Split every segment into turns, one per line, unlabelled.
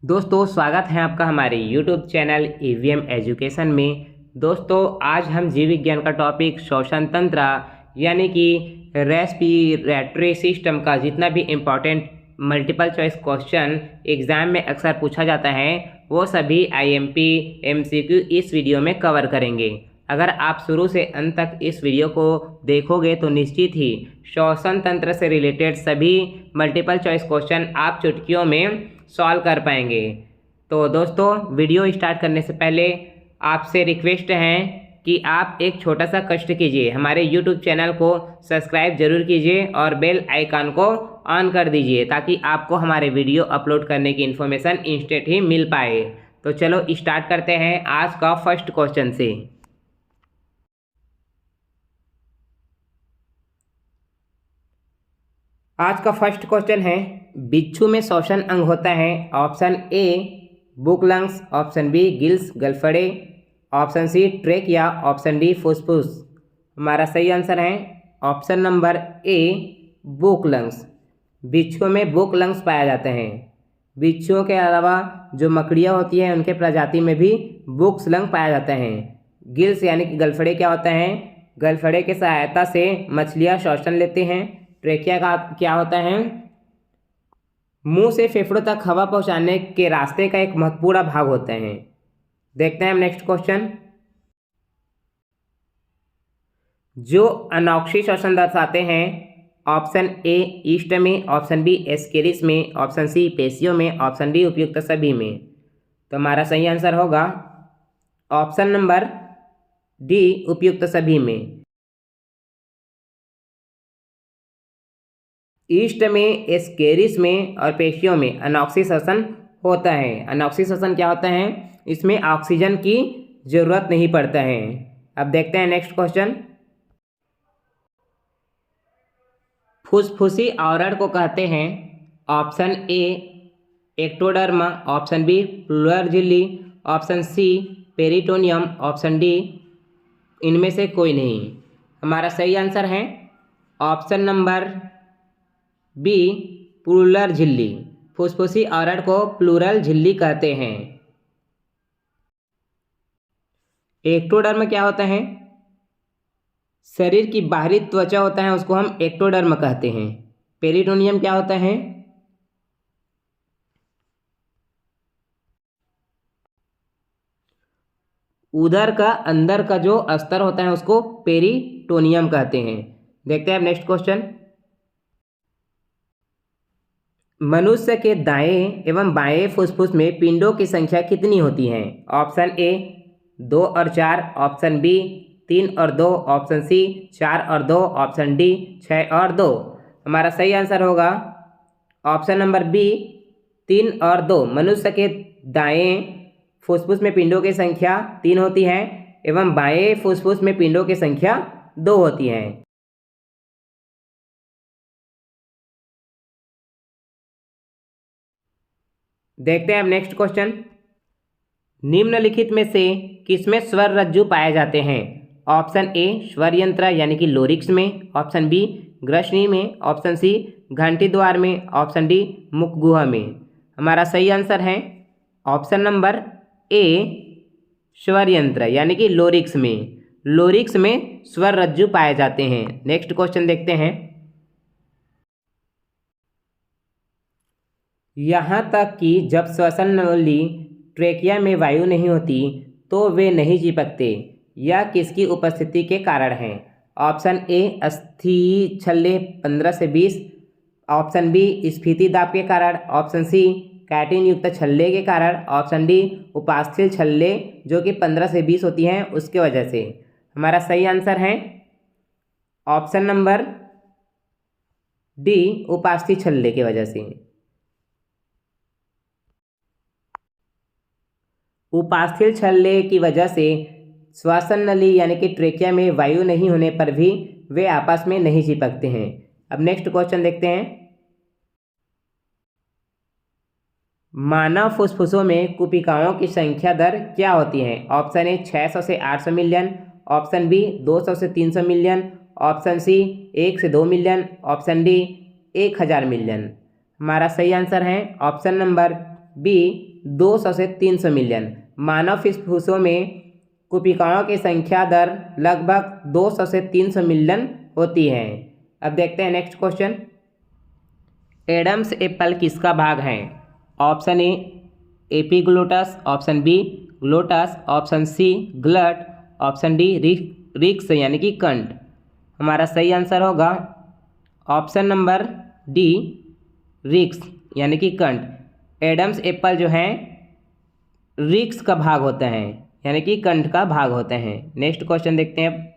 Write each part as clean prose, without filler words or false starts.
दोस्तों स्वागत है आपका हमारे YouTube चैनल ईवीएम एजुकेशन में। दोस्तों आज हम जीव विज्ञान का टॉपिक श्वसन तंत्र यानी कि रेस्पिरेटरी सिस्टम का जितना भी important multiple choice question exam में अक्सर पूछा जाता है वो सभी IMP MCQ इस वीडियो में कवर करेंगे। अगर आप शुरू से अंत तक इस वीडियो को देखोगे तो निश्चित ही श्वसन तंत्र से रिलेटेड सभी मल्टीपल चॉइस क्वेश्चन आप चुटकियों में सॉल्व कर पाएंगे। तो दोस्तों वीडियो स्टार्ट करने से पहले आपसे रिक्वेस्ट है कि आप एक छोटा सा कष्ट कीजिए, हमारे YouTube चैनल को सब्सक्राइब जरूर कीजिए और बेल आइकन को ऑन कर दीजिए ताकि आपको हमारे वीडियो अपलोड करने की इन्फॉर्मेशन इंस्टेंट ही मिल पाए। तो चलो स्टार्ट करते हैं आज का फर्स्ट क्वेश्चन से। आज का फर्स्ट क्वेश्चन है, बिच्छू में श्वसन अंग होता है। Option A book lungs, option B gills गलफड़े, option C trachea, option D फुसफुस। हमारा सही आंसर है option number A book lungs. बिच्छुओं में बुक लंग्स पाया जाते हैं। बिच्छुओं के अलावा जो मकड़ियाँ होती हैं उनके प्रजाति में भी बुक्स लंग पाया जाता है। गिल्स यानी कि गलफड़े क्या होता है, गलफड़े की सहायता से मछलियाँ श्वसन लेते हैं। ट्रेकिया का क्या होता है, मुंह से फेफड़ों तक हवा पहुंचाने के रास्ते का एक महत्वपूर्ण भाग होते हैं। देखते हैं हम नेक्स्ट क्वेश्चन। जो अनॉक्सी श्वसन दर्शाते हैं, ऑप्शन ए ईस्ट में, ऑप्शन बी एस्केरिस में, ऑप्शन सी पेशियों में, ऑप्शन डी उपयुक्त सभी में। तो हमारा सही आंसर होगा ऑप्शन नंबर डी उपयुक्त सभी में। ईस्ट में, एस्केरिस में और पेशियों में अनॉक्सी श्वसन होता है। अनॉक्सी श्वसन क्या होता है, इसमें ऑक्सीजन की जरूरत नहीं पड़ता है। अब देखते हैं नेक्स्ट क्वेश्चन। फुसफुसी आवरण को कहते हैं। Option A ectoderma, option B pleural झिल्ली, option C peritoneum, option D इनमें से कोई नहीं। हमारा सही आंसर है ऑप्शन नंबर बी प्लूरल झिल्ली। फुसफुसी आवरण को प्लूरल झिल्ली कहते हैं। एक्टोडर्म क्या होता है, शरीर की बाहरी त्वचा होता है, उसको हम एक्टोडर्म कहते हैं। पेरिटोनियम क्या होता है, उदर का अंदर का जो अस्तर होता है उसको पेरिटोनियम कहते हैं। देखते हैं नेक्स्ट क्वेश्चन। मनुष्य के दाएं एवं बाएं फुसफुस में पिंडों की संख्या कितनी होती है। ऑप्शन ए 2 और 4, ऑप्शन बी 3 और 2, ऑप्शन सी 4 और 2, ऑप्शन डी 6 और 2। हमारा सही आंसर होगा ऑप्शन नंबर बी 3 और 2। मनुष्य के दाएं फुसफुस में पिंडों की संख्या 3 होती है एवं बाएं फुसफुस में पिंडों की संख्या 2 होती है। देखते हैं अब नेक्स्ट क्वेश्चन। निम्नलिखित में से किसमें स्वर रज्जु पाए जाते हैं। ऑप्शन ए स्वर यंत्र यानी कि लोरिक्स में, ऑप्शन बी ग्रसनी में, ऑप्शन सी घंटी द्वार में, ऑप्शन डी मुखगुहा में। हमारा सही आंसर है ऑप्शन नंबर ए स्वर यंत्र यानी कि लोरिक्स में। लोरिक्स में स्वर रज्जु पाए जाते हैं। नेक्स्ट क्वेश्चन देखते हैं। यहाँ तक कि जब श्वसन नली ट्रेकिया में वायु नहीं होती तो वे नहीं चिपकते, यह किसकी उपस्थिति के कारण है। ऑप्शन ए अस्थि छल्ले 15 से 20, ऑप्शन बी स्फीति दाब के कारण, ऑप्शन सी कैटिन युक्त छल्ले के कारण, ऑप्शन डी उपास्थि छल्ले जो कि 15 से 20 होती हैं उसके वजह से। हमारा सही आंसर है ऑप्शन नंबर डी उपास्थि छल्ले की वजह से। उपास्थि छल्ले की वजह से श्वसन नली यानी कि ट्रेकिया में वायु नहीं होने पर भी वे आपस में नहीं चिपकते हैं। अब नेक्स्ट क्वेश्चन देखते हैं। मानव फुसफुसों में कुपिकाओं की संख्या दर क्या होती है। ऑप्शन ए 600 से 800 मिलियन, ऑप्शन बी 200 से 300 मिलियन, ऑप्शन सी 1 से 2 मिलियन, ऑप्शन डी 1000 मिलियन। हमारा सही आंसर है ऑप्शन नंबर बी 200 से 300 मिलियन। मानव फुफ्फुसों में कुपिकाओं की संख्या दर लगभग 200 से 300 मिलियन होती है। अब देखते हैं नेक्स्ट क्वेश्चन। एडम्स एप्पल किसका भाग है? Option A epiglottis, option B glottis, option C gullet, option D रिक्स यानी कि कंठ। हमारा सही आंसर होगा ऑप्शन नंबर डी रिक्स यानी कि कंठ। एडम्स एप्पल जो है रिक्स का भाग होता है यानी कि कंठ का भाग होते हैं। नेक्स्ट क्वेश्चन देखते हैं अब।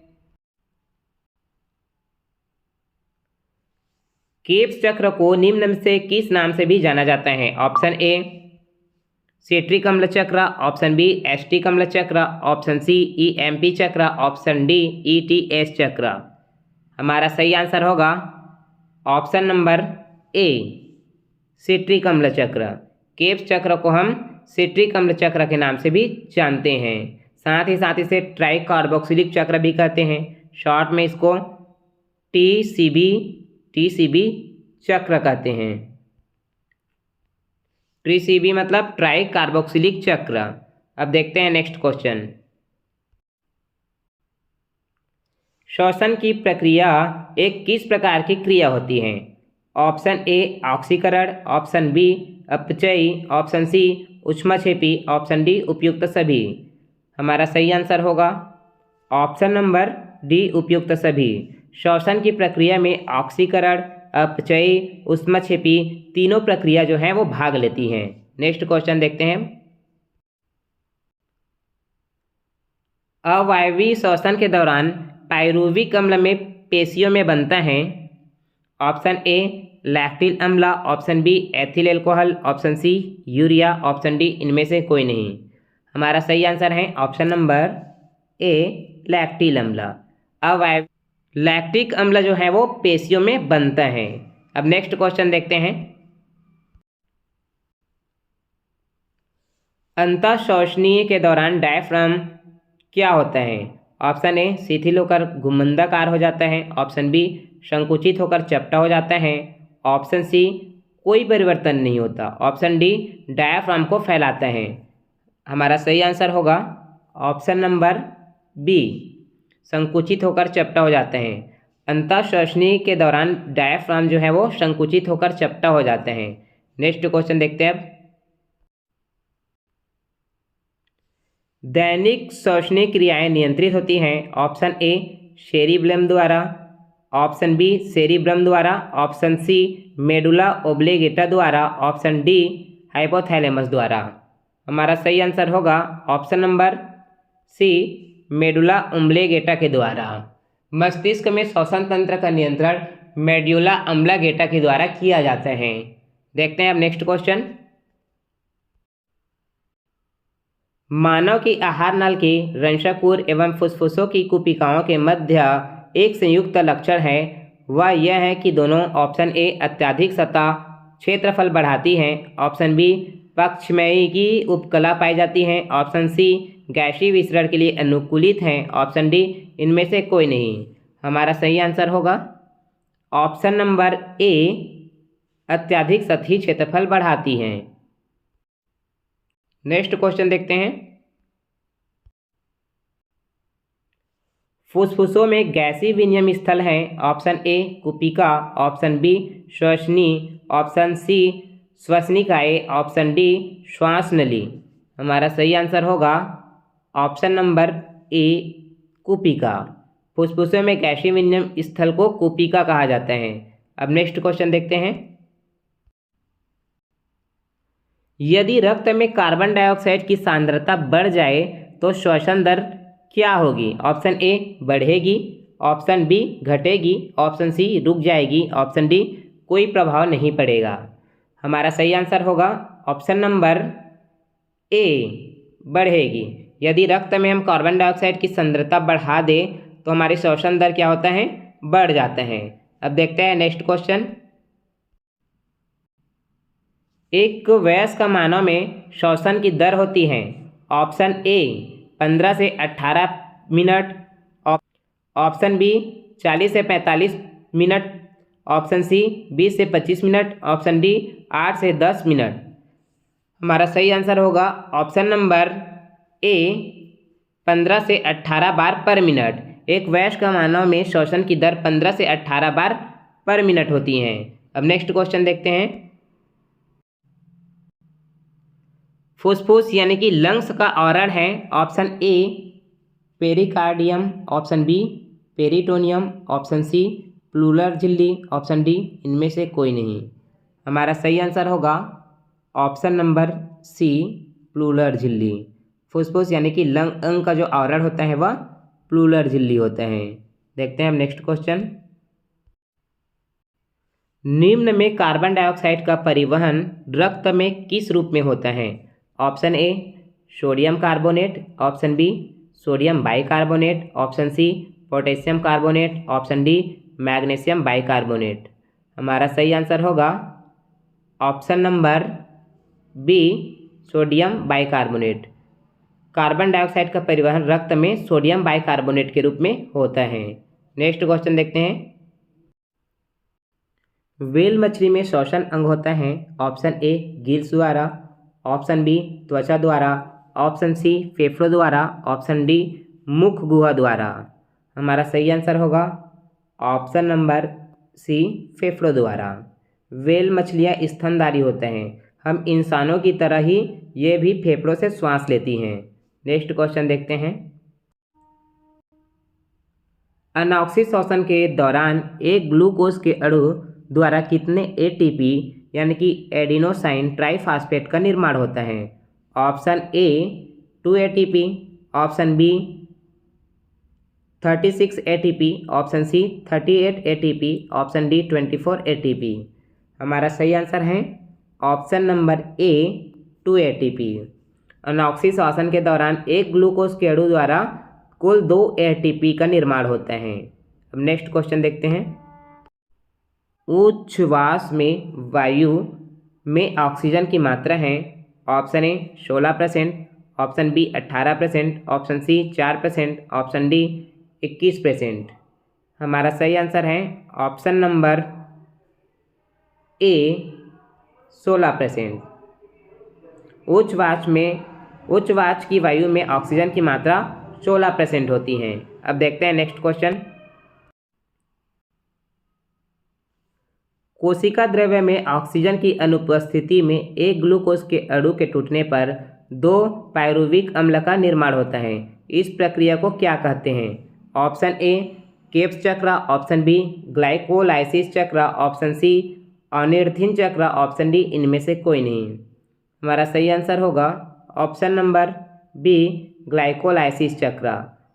कीप्स चक्र को निम्न में से किस नाम से भी जाना जाता है? ऑप्शन ए सेट्रिक अम्ल चक्र, ऑप्शन बी एस्टिक अम्ल चक्र, ऑप्शन सी ईएमपी चक्र, ऑप्शन डी ईटीएस चक्र। हमारा सही आंसर होगा ऑप्शन नंबर ए सेट्रिक अम्ल चक्र। कीप्स चक्र को हम सेट्रिक अम्ल चक्र के नाम से भी जानते हैं। साथ ही इसे ट्राई कार्बोक्सिलिक चक्र भी कहते हैं। शॉर्ट में इसको टीसीबी चक्र कहते हैं। टीसीबी मतलब ट्राई कार्बोक्सिलिक चक्र। अब देखते हैं नेक्स्ट क्वेश्चन। श्वसन की प्रक्रिया एक किस प्रकार की क्रिया होती है? ऑप्शन ए ऑक्सीकरण, ऑप्शन बी अपचयी, ऑप्शन सी ऊष्माक्षेपी, ऑप्शन डी उपयुक्त सभी। हमारा सही आंसर होगा ऑप्शन नंबर डी उपयुक्त सभी। श्वसन की प्रक्रिया में ऑक्सीकरण, अपचयी, ऊष्माक्षेपी तीनों प्रक्रिया जो है वो भाग लेती हैं। नेक्स्ट क्वेश्चन देखते हैं। अवायवीय श्वसन के दौरान पायरुविक अम्ल में पेशियों में बनता है। ऑप्शन ए लैक्टिल अम्ल, option B ethyl alcohol, option C urea, option D इनमें से कोई नहीं। हमारा सही आंसर है ऑप्शन नंबर ए लैक्टिल अम्ल। अवायवीय लैक्टिक अम्ल जो है वो पेशियों में बनता है। अब नेक्स्ट क्वेश्चन देखते हैं। अंतःश्वसनीय के दौरान डायफ्राम क्या होता है? ऑप्शन ए शिथिल होकर घुमंदाकार हो जाता है, ऑप्शन बी संकुचित होकर चपटा हो जाता है, ऑप्शन सी कोई परिवर्तन नहीं होता, ऑप्शन डी डायफ्राम को फैलाता है। हमारा सही आंसर होगा ऑप्शन नंबर बी संकुचित होकर चपटा हो जाते हैं। अंतःश्वसनीय के दौरान डायफ्राम जो है वो संकुचित होकर चपटा हो जाते हैं। नेक्स्ट क्वेश्चन देखते हैं अब। दैनिक श्वसनीय क्रियाएं नियंत्रित होती हैं। ऑप्शन ए सेरिब्रम द्वारा, ऑप्शन बी सेरिब्रम द्वारा, ऑप्शन सी मेडुला ओब्लिगेटा द्वारा, ऑप्शन डी हाइपोथैलेमस द्वारा। हमारा सही आंसर होगा ऑप्शन नंबर सी मेडुला ओब्लिगेटा के द्वारा। मस्तिष्क में श्वसन तंत्र का नियंत्रण मेडुला ओब्लिगेटा के द्वारा किया जाता है। देखते हैं अब नेक्स्ट क्वेश्चन। मानव की आहार नल के रंध्रकुर एवं फुफ्फुसों की कुपिकाओं के मध्य एक संयुक्त लक्षण है, वह यह है कि दोनों ऑप्शन ए अत्यधिक सतह क्षेत्रफल बढ़ाती हैं, ऑप्शन बी पक्षमयी की उपकला पाई जाती है, ऑप्शन सी गैसीय विसरण के लिए अनुकूलित हैं, ऑप्शन डी इनमें से कोई नहीं। हमारा सही आंसर होगा ऑप्शन नंबर ए अत्यधिक सतही क्षेत्रफल बढ़ाती हैं। नेक्स्ट क्वेश्चन देखते हैं। फुफ्फुसों में गैसीय विनिमय स्थल है। ऑप्शन ए कुपिका, ऑप्शन बी श्वसनी, ऑप्शन सी श्वसनिकाएँ, ऑप्शन डी श्वास नली। हमारा सही आंसर होगा ऑप्शन नंबर ए कुपिका। फुफ्फुसों में गैसीय विनिमय स्थल को कुपिका कहा जाता है। अब नेक्स्ट क्वेश्चन देखते हैं। यदि रक्त में कार्बन डाइऑक्साइड की सांद्रता बढ़ जाए तो श्वसन दर क्या होगी? ऑप्शन ए बढ़ेगी, ऑप्शन बी घटेगी, ऑप्शन सी रुक जाएगी, ऑप्शन डी कोई प्रभाव नहीं पड़ेगा। हमारा सही आंसर होगा ऑप्शन नंबर ए बढ़ेगी। यदि रक्त में हम कार्बन डाइऑक्साइड की सांद्रता बढ़ा दें तो हमारी श्वसन दर क्या होता है? बढ़ जाता है। अब देखते हैं नेक्स्ट क्वेश्चन। एक वयस्क मानव में श्वसन की दर होती है। ऑप्शन ए 15 से 18 मिनट, ऑप्शन बी 40 से 45 मिनट, ऑप्शन सी 20 से 25 मिनट, ऑप्शन डी 8 से 10 मिनट। हमारा सही आंसर होगा ऑप्शन नंबर ए 15 से 18 बार पर मिनट। एक वयस्क मानव में श्वसन की दर 15 से 18 बार पर मिनट होती है। अब नेक्स्ट क्वेश्चन देखते हैं। फुसफुस यानी कि लंग्स का आवरण है। Option A pericardium, option B peritoneum, option C pleural झिल्ली, ऑप्शन डी इनमें से कोई नहीं। हमारा सही आंसर होगा ऑप्शन नंबर सी प्लूरल झिल्ली। फुसफुस यानी कि लंग अंग का जो आवरण होता है वह प्लूरल झिल्ली होता है। देखते हैं हम नेक्स्ट क्वेश्चन। निम्न में कार्बन डाइऑक्साइड का परिवहन रक्त में किस रूप में होता है? Option A sodium carbonate, option B sodium bicarbonate, option C potassium carbonate, option D magnesium bicarbonate. हमारा सही आंसर होगा option number B sodium bicarbonate. Carbon dioxide का परिवहन रक्त में सोडियम बाइकार्बोनेट के रूप में होता है। नेक्स्ट क्वेश्चन देखते हैं। व्हेल मछली में श्वसन अंग होता है। ऑप्शन ए गिल्स द्वारा, ऑप्शन बी त्वचा द्वारा, ऑप्शन सी फेफड़ों द्वारा, ऑप्शन डी मुख गुहा द्वारा। हमारा सही आंसर होगा ऑप्शन नंबर सी फेफड़ों द्वारा। व्हेल मछलियाँ स्तनधारी होते हैं। हम इंसानों की तरह ही ये भी फेफड़ों से श्वास लेती हैं। नेक्स्ट क्वेश्चन देखते हैं। अनॉक्सिक श्वसन के दौरान एक ग्लूकोज के अणु द्वारा कितने एटीपी यानी कि एडिनोसाइन ट्राइफॉस्फेट का निर्माण होता है? Option A 2 ATP, option B 36 ATP, option C 38 ATP, option D 24 ATP. हमारा सही आंसर है option number A 2 ATP. Anoxic श्वसन के दौरान एक ग्लूकोज के अणु द्वारा कुल 2 एटीपी का निर्माण होता है। अब नेक्स्ट क्वेश्चन देखते हैं। उच्छ्वास में वायु में ऑक्सीजन की मात्रा है। Option A 16%, option B 18%, option C 4%, option D 21%। हमारा सही आंसर है ऑप्शन नंबर ए 16%। उच्छ्वास की वायु में ऑक्सीजन की मात्रा 16% होती है। अब देखते हैं नेक्स्ट क्वेश्चन। कोशिका द्रव्य में ऑक्सीजन की अनुपस्थिति में एक ग्लूकोज के अणु के टूटने पर 2 पायरुविक अम्ल का निर्माण होता है। इस प्रक्रिया को क्या कहते हैं? ऑप्शन ए केप्स चक्र, ऑप्शन बी ग्लाइकोलाइसिस चक्र, ऑप्शन सी ऑर्निथिन चक्र, ऑप्शन डी इनमें से कोई नहीं। हमारा सही आंसर होगा ऑप्शन नंबर बी ग्लाइकोलाइसिस चक्र।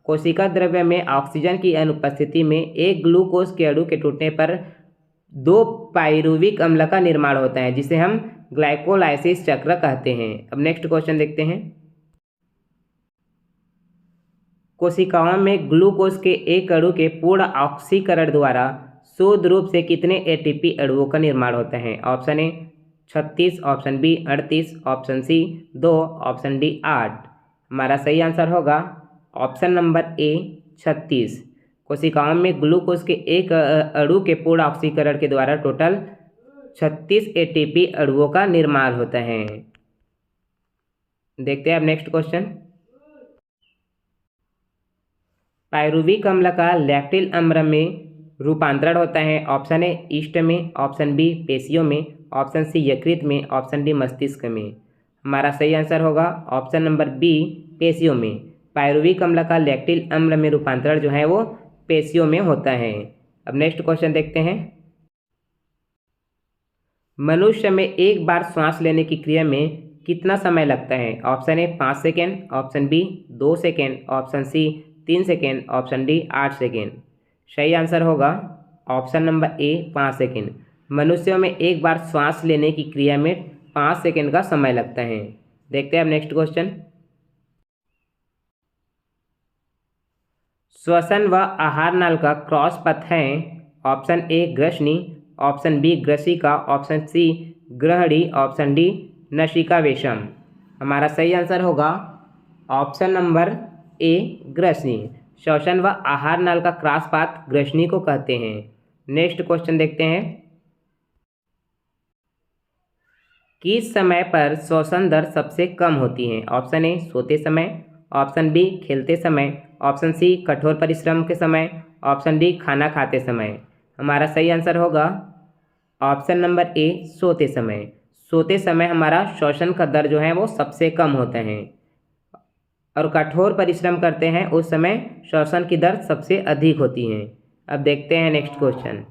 कोशिका द्रव्य में ऑक्सीजन की अनुपस्थिति में एक ग्लूकोज के अणु के टूटने पर 2 पायरुविक अम्ल का निर्माण होता है, जिसे हम ग्लाइकोलाइसिस चक्र कहते हैं। अब नेक्स्ट क्वेश्चन देखते हैं। कोशिकाओं में ग्लूकोज के एक अणु के पूर्ण ऑक्सीकरण द्वारा शुद्ध रूप से कितने एटीपी अणुओं का निर्माण होता है? Option A 36, option B 38, option C 2, option D 8। हमारा सही आंसर होगा ऑप्शन नंबर ए 36। कोशिकाओं में ग्लूकोज के एक अणु के पूर्ण ऑक्सीकरण के द्वारा टोटल 36 एटीपी अणुओं का निर्माण होता है। देखते हैं अब नेक्स्ट क्वेश्चन। पायरुविक अम्ल का लैक्टिल अम्ल में रूपांतरण होता है। ऑप्शन ए ईस्ट में, ऑप्शन बी पेशियों में, ऑप्शन सी यकृत में, ऑप्शन डी मस्तिष्क में। हमारा सही आंसर होगा ऑप्शन नंबर बी पेशियों में। पायरुविक अम्ल का लैक्टिल अम्ल में रूपांतरण जो है वो पेशियों में होता है। अब नेक्स्ट क्वेश्चन देखते हैं। मनुष्य में एक बार श्वास लेने की क्रिया में कितना समय लगता है? Option A 5 second, option B 2 second, option C 3 second, option D 8 second. सही आंसर होगा ऑप्शन नंबर ए 5 सेकेंड। मनुष्यों में एक बार श्वास लेने की क्रिया में 5 सेकेंड का समय लगता है। देखते हैं अब नेक्स्ट क्वेश्चन। श्वसन व आहार नाल का क्रॉस पथ है। ऑप्शन ए ग्रसनी, ऑप्शन बी ग्रसिका, ऑप्शन सी ग्रहणी, ऑप्शन डी नसिका वेशम। हमारा सही आंसर होगा ऑप्शन नंबर ए ग्रसनी। श्वसन व आहार नाल का क्रॉस पाथ ग्रसनी को कहते हैं। नेक्स्ट क्वेश्चन देखते हैं। किस समय पर श्वसन दर सबसे कम होती है? ऑप्शन ए सोते समय, ऑप्शन बी खेलते समय, ऑप्शन सी कठोर परिश्रम के समय, ऑप्शन डी खाना खाते समय। हमारा सही आंसर होगा ऑप्शन नंबर ए सोते समय। सोते समय हमारा श्वसन का दर जो है वो सबसे कम होता है और कठोर परिश्रम करते हैं उस समय श्वसन की दर सबसे अधिक होती है। अब देखते हैं नेक्स्ट क्वेश्चन।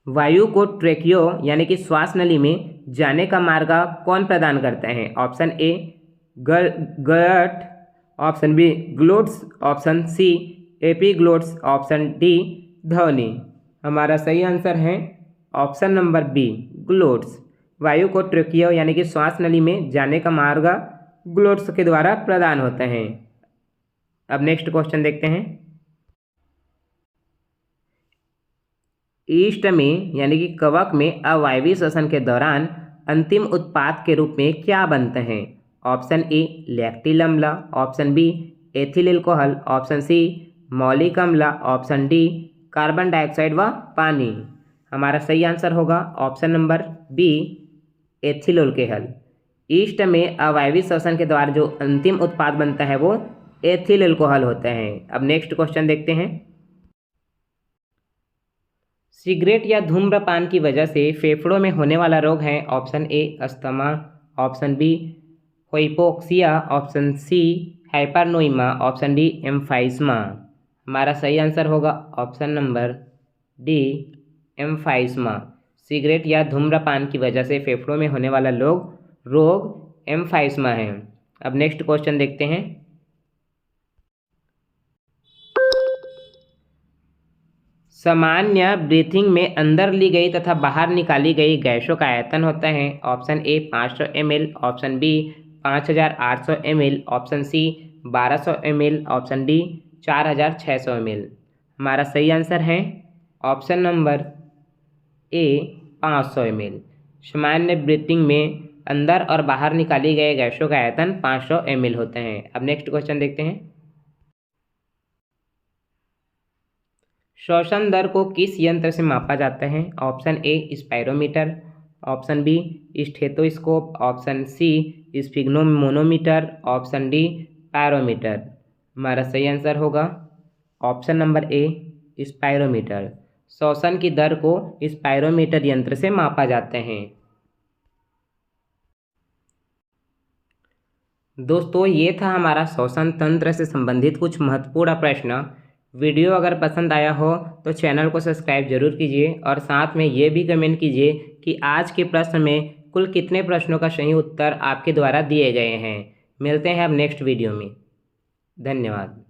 वायु को ट्रेकियो यानी कि श्वास नली में जाने का मार्ग कौन प्रदान करता है? Option A gut, option B glottis, option C epiglottis, option D ध्वनि। हमारा सही आंसर है ऑप्शन नंबर बी ग्लोट्स। वायु को ट्रेकियो यानी कि श्वास नली में जाने का मार्ग ग्लोट्स के द्वारा प्रदान होता है। अब नेक्स्ट क्वेश्चन देखते हैं। ईस्ट में यानी कि कवक में अवायवीय श्वसन के दौरान अंतिम उत्पाद के रूप में क्या बनते हैं? ऑप्शन ए लैक्टिल अम्ल, option B ethyl alcohol, option C मौलिक अम्ल, ऑप्शन डी कार्बन डाइऑक्साइड व पानी। हमारा सही आंसर होगा option number B ethyl alcohol. Yeast में अवायवीय श्वसन के द्वारा जो अंतिम उत्पाद बनता है वो एथिल अल्कोहल होता है। अब नेक्स्ट क्वेश्चन देखते हैं। सिगरेट या धूम्रपान की वजह से फेफड़ों में होने वाला रोग है? Option A asthma, option B hypoxia, option C hyperpnoea, option D emphysema. हमारा सही आंसर होगा option number D emphysema. Cigarette या धूम्रपान की वजह से फेफड़ों में होने वाला रोग एम्फाइस्मा है। अब नेक्स्ट क्वेश्चन देखते हैं। सामान्य ब्रीथिंग में अंदर ली गई तथा बाहर निकाली गई गैसों का आयतन होता है? Option A 500 ml, option B 5800 ml, option C 1200 ml, option D 4600 ml। हमारा सही आंसर है ऑप्शन नंबर ए 500 ml। सामान्य ब्रीथिंग में अंदर और बाहर निकाली गए गैसों का आयतन 500 ml होते हैं। अब नेक्स्ट क्वेश्चन देखते हैं। श्वसन दर को किस यंत्र से मापा जाता है? Option A spirometer, option B stethoscope, option C sphygmomanometer, option D pyrometer. हमारा सही आंसर होगा ऑप्शन नंबर ए स्पायरोमीटर। श्वसन की दर को स्पायरोमीटर यंत्र से मापा जाते हैं। दोस्तों ये था हमारा श्वसन तंत्र से संबंधित कुछ महत्वपूर्ण प्रश्न। वीडियो अगर पसंद आया हो तो चैनल को सब्सक्राइब जरूर कीजिए और साथ में ये भी कमेंट कीजिए कि आज के प्रश्न में कुल कितने प्रश्नों का सही उत्तर आपके द्वारा दिए गए हैं। मिलते हैं अब नेक्स्ट वीडियो में। धन्यवाद।